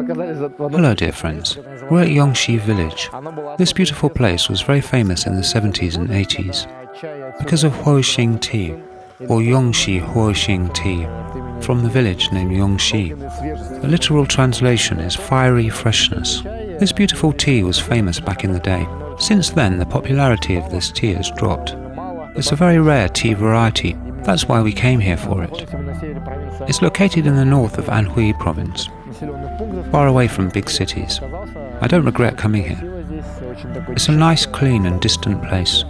Hello dear friends, we're at Yongxi village. This beautiful place was very famous in the 70s and 80s because of Huo Qing tea, or Yongxi Huo Qing tea, from the village named Yongxi. The literal translation is fiery freshness. This beautiful tea was famous back in the day. Since then, the popularity of this tea has dropped. It's a very rare tea variety, that's why we came here for it. It's located in the north of Anhui province, far away from big cities. I don't regret coming here. It's a nice, clean and distant place.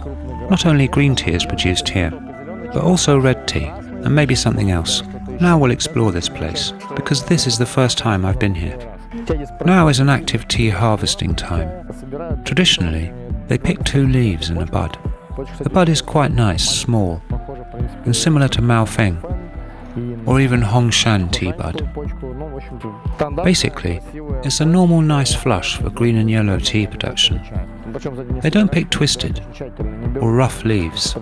Not only green tea is produced here, but also red tea, and maybe something else. Now we'll explore this place, because this is the first time I've been here. Now is an active tea harvesting time. Traditionally, they pick 2 leaves and a bud. The bud is quite nice, small, and similar to Mao Feng, or even Hongshan tea bud. Basically, it's a normal nice flush for green and yellow tea production. They don't pick twisted or rough leaves.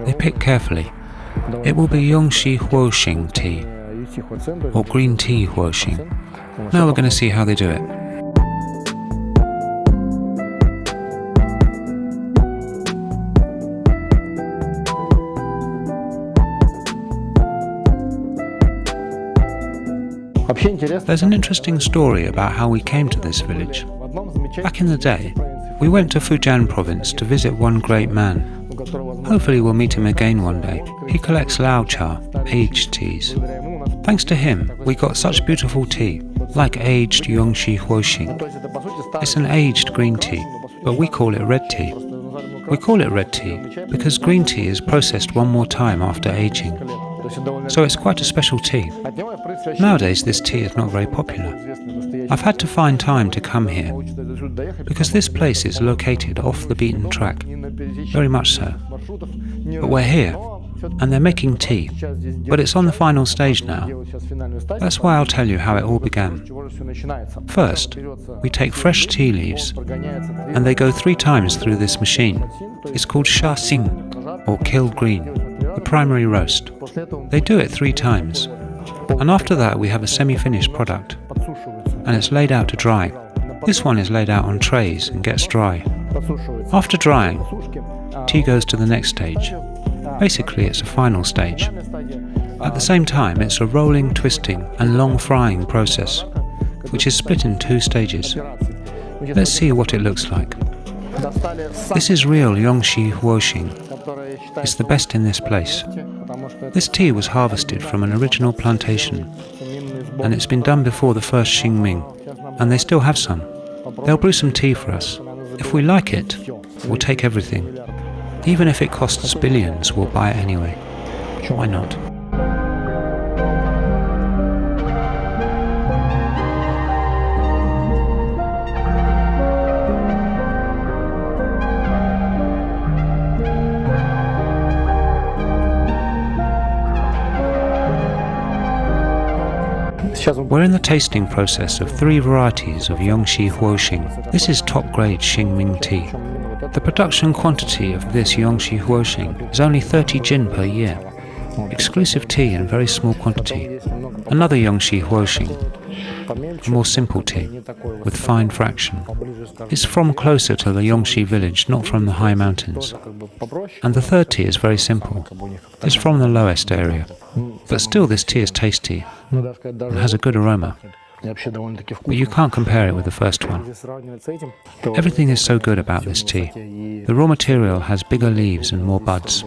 They pick carefully. It will be Yongxi Huo Qing tea, or green tea Huo Qing. Now we're going to see how they do it. There's an interesting story about how we came to this village. Back in the day, we went to Fujian province to visit one great man. Hopefully we'll meet him again one day. He collects Lao Cha, aged teas. Thanks to him, we got such beautiful tea, like aged Yongxi Huo Qing. It's an aged green tea, but we call it red tea. We call it red tea because green tea is processed one more time after aging. So it's quite a special tea. Nowadays this tea is not very popular. I've had to find time to come here, because this place is located off the beaten track, very much so. But we're here, and they're making tea, but it's on the final stage now. That's why I'll tell you how it all began. First, we take fresh tea leaves, and they go 3 times through this machine. It's called sha xing, or killed green, the primary roast. They do it 3 times, and after that we have a semi-finished product, and it's laid out to dry. This one is laid out on trays and gets dry. After drying, tea goes to the next stage. Basically, it's a final stage. At the same time, it's a rolling, twisting and long frying process, which is split in 2 stages. Let's see what it looks like. This is real Yongxi Huo Qing. It's the best in this place. This tea was harvested from an original plantation, and it's been done before the first Xingming, and they still have some. They'll brew some tea for us. If we like it, we'll take everything. Even if it costs billions, we'll buy it anyway. Why not? We're in the tasting process of 3 varieties of Yongxi Huo Qing. This is top-grade Xingming tea. The production quantity of this Yongxi Huo Qing is only 30 jin per year. Exclusive tea in very small quantity. Another Yongxi Huo Qing, a more simple tea, with fine fraction. It's from closer to the Yongxi village, not from the high mountains. And the third tea is very simple. It's from the lowest area. But still this tea is tasty and has a good aroma. But you can't compare it with the first one. Everything is so good about this tea. The raw material has bigger leaves and more buds.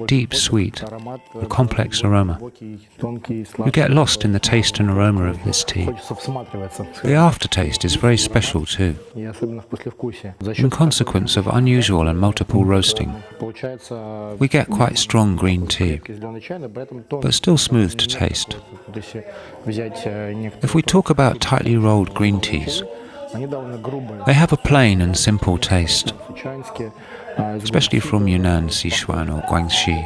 Deep, sweet, a complex aroma. You get lost in the taste and aroma of this tea. The aftertaste is very special too, in consequence of unusual and multiple roasting. We get quite strong green tea, but still smooth to taste. If we talk about tightly rolled green teas, they have a plain and simple taste, especially from Yunnan, Sichuan or Guangxi,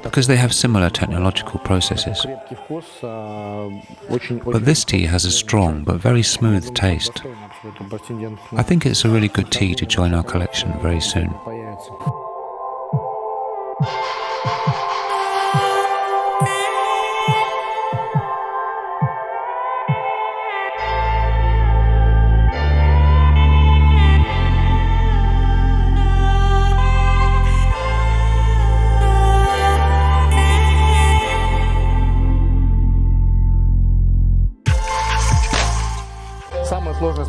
because they have similar technological processes. But this tea has a strong but very smooth taste. I think it's a really good tea to join our collection very soon.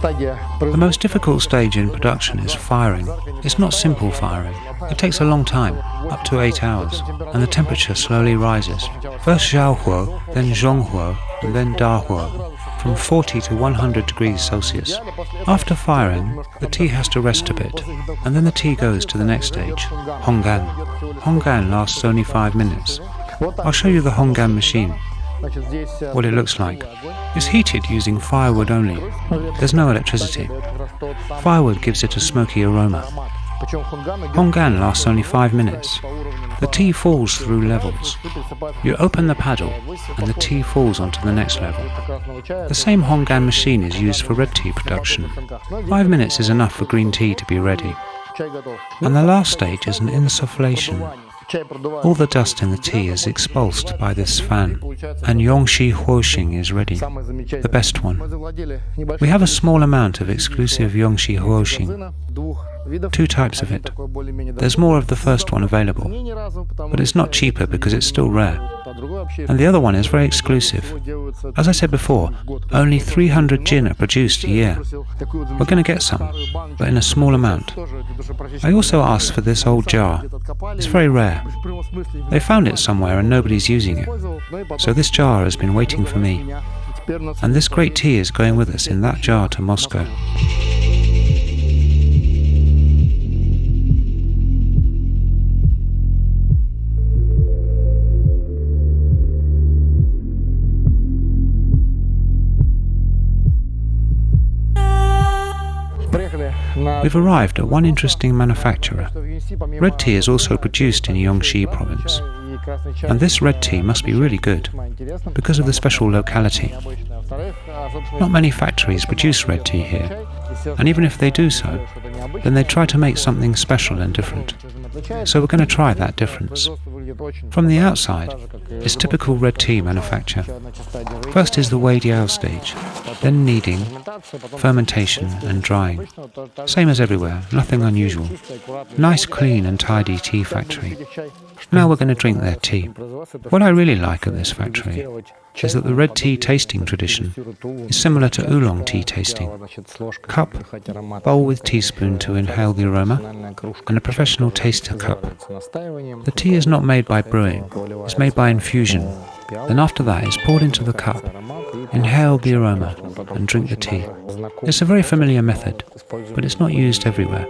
The most difficult stage in production is firing. It's not simple firing. It takes a long time, up to 8 hours, and the temperature slowly rises. First Xiaohuo, then Zhonghuo, and then Dahuo, from 40 to 100 degrees Celsius. After firing, the tea has to rest a bit, and then the tea goes to the next stage, Honggan. Honggan lasts only 5 minutes. I'll show you the Honggan machine, what it looks like. It's heated using firewood only. There's no electricity. Firewood gives it a smoky aroma. Honggan lasts only 5 minutes. The tea falls through levels. You open the paddle, and the tea falls onto the next level. The same Honggan machine is used for red tea production. 5 minutes is enough for green tea to be ready. And the last stage is an insufflation. All the dust in the tea is expulsed by this fan, and Yongxi Huo Qing is ready, the best one. We have a small amount of exclusive Yongxi Huo Qing. 2 types of it. There's more of the first one available, but it's not cheaper because it's still rare. And the other one is very exclusive. As I said before, only 300 jin are produced a year. We're going to get some, but in a small amount. I also asked for this old jar. It's very rare. They found it somewhere and nobody's using it. So this jar has been waiting for me. And this great tea is going with us in that jar to Moscow. We've arrived at one interesting manufacturer. Red tea is also produced in Yongxi province. And this red tea must be really good, because of the special locality. Not many factories produce red tea here, and even if they do so, then they try to make something special and different. So we're going to try that difference. From the outside, it's typical red tea manufacture. First is the weidiao stage, then kneading, fermentation and drying. Same as everywhere, nothing unusual. Nice, clean and tidy tea factory. Now we're going to drink their tea. What I really like at this factory is that the red tea tasting tradition is similar to oolong tea tasting. Cup, bowl with teaspoon to inhale the aroma, and a professional taster cup. The tea is not made by brewing, it's made by infusion. Then after that it's poured into the cup, inhale the aroma, and drink the tea. It's a very familiar method, but it's not used everywhere.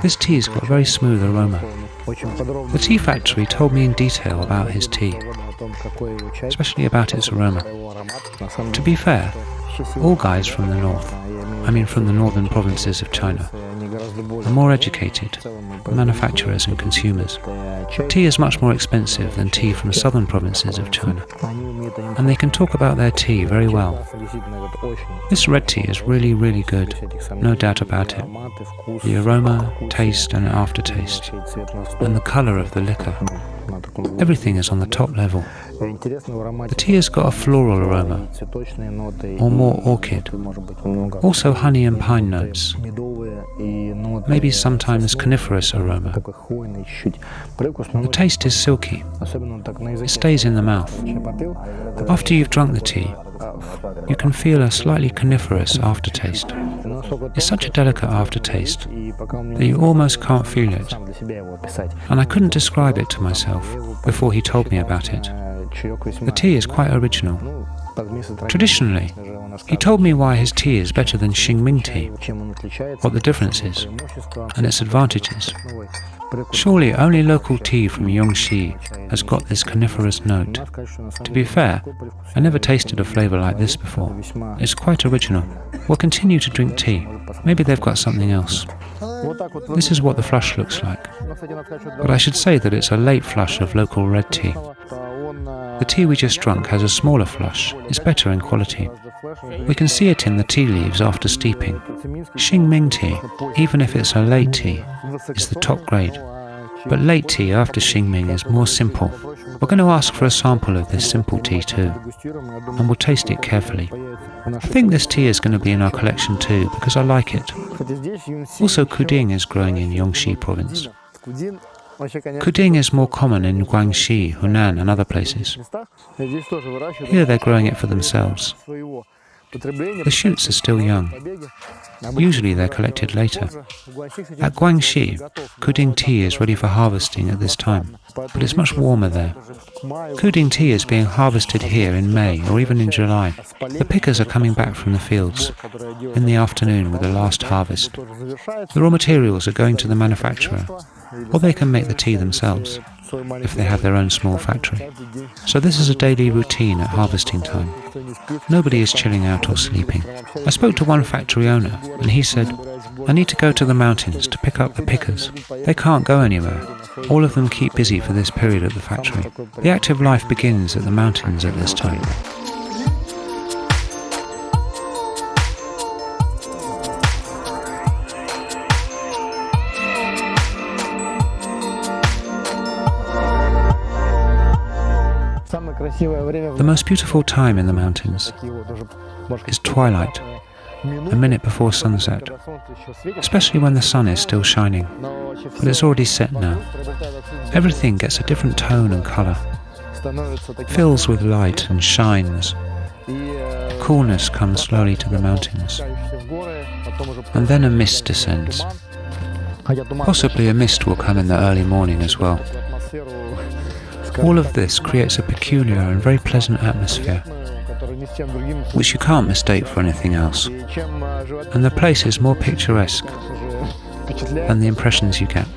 This tea's got a very smooth aroma. The tea factory told me in detail about his tea, especially about its aroma. To be fair, all guys from the north, from the northern provinces of China, are more educated, manufacturers and consumers. Tea is much more expensive than tea from southern provinces of China, and they can talk about their tea very well. This red tea is really, really good, no doubt about it. The aroma, taste and aftertaste, and the colour of the liquor. Everything is on the top level. The tea has got a floral aroma, or more orchid, also honey and pine notes, maybe sometimes coniferous aroma. The taste is silky, it stays in the mouth. After you've drunk the tea, you can feel a slightly coniferous aftertaste. It's such a delicate aftertaste that you almost can't feel it, and I couldn't describe it to myself before he told me about it. The tea is quite original. Traditionally, he told me why his tea is better than Xingming tea, what the difference is, and its advantages. Surely only local tea from Yongxi has got this coniferous note. To be fair, I never tasted a flavour like this before. It's quite original. We'll continue to drink tea. Maybe they've got something else. This is what the flush looks like. But I should say that it's a late flush of local red tea. The tea we just drunk has a smaller flush. It's better in quality. We can see it in the tea leaves after steeping. Xingming tea, even if it's a late tea, is the top grade. But late tea after Xingming is more simple. We're going to ask for a sample of this simple tea too, and we'll taste it carefully. I think this tea is going to be in our collection too, because I like it. Also, Kuding is growing in Yongxi province. Kuding is more common in Guangxi, Hunan and other places. Here they're growing it for themselves. The shoots are still young. Usually they're collected later. At Guangxi, Kuding tea is ready for harvesting at this time, but it's much warmer there. Kuding tea is being harvested here in May or even in July. The pickers are coming back from the fields in the afternoon with the last harvest. The raw materials are going to the manufacturer, or they can make the tea themselves if they have their own small factory. So this is a daily routine at harvesting time. Nobody is chilling out or sleeping. I spoke to one factory owner and he said, "I need to go to the mountains to pick up the pickers. They can't go anywhere. All of them keep busy for this period at the factory. The active life begins at the mountains at this time." The most beautiful time in the mountains is twilight, a minute before sunset, especially when the sun is still shining, but it's already set now. Everything gets a different tone and colour, fills with light and shines. Coolness comes slowly to the mountains, and then a mist descends. Possibly a mist will come in the early morning as well. All of this creates a peculiar and very pleasant atmosphere, which you can't mistake for anything else. And the place is more picturesque than the impressions you get.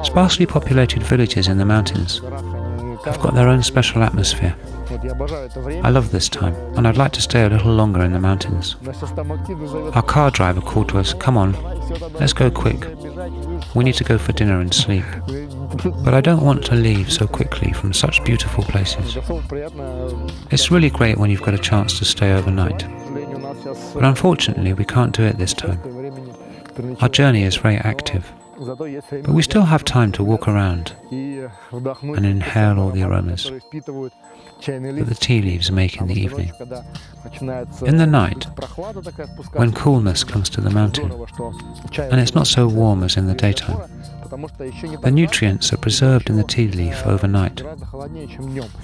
Sparsely populated villages in the mountains have got their own special atmosphere. I love this time, and I'd like to stay a little longer in the mountains. Our car driver called to us, "Come on, let's go quick. We need to go for dinner and sleep." But I don't want to leave so quickly from such beautiful places. It's really great when you've got a chance to stay overnight. But unfortunately, we can't do it this time. Our journey is very active, but we still have time to walk around and inhale all the aromas that the tea leaves make in the evening. In the night, when coolness comes to the mountain, and it's not so warm as in the daytime, the nutrients are preserved in the tea leaf overnight.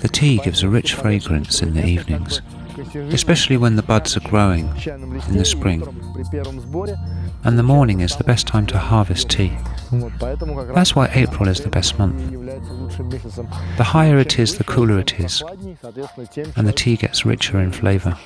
The tea gives a rich fragrance in the evenings, especially when the buds are growing in the spring. And the morning is the best time to harvest tea. That's why April is the best month. The higher it is, the cooler it is, and the tea gets richer in flavour.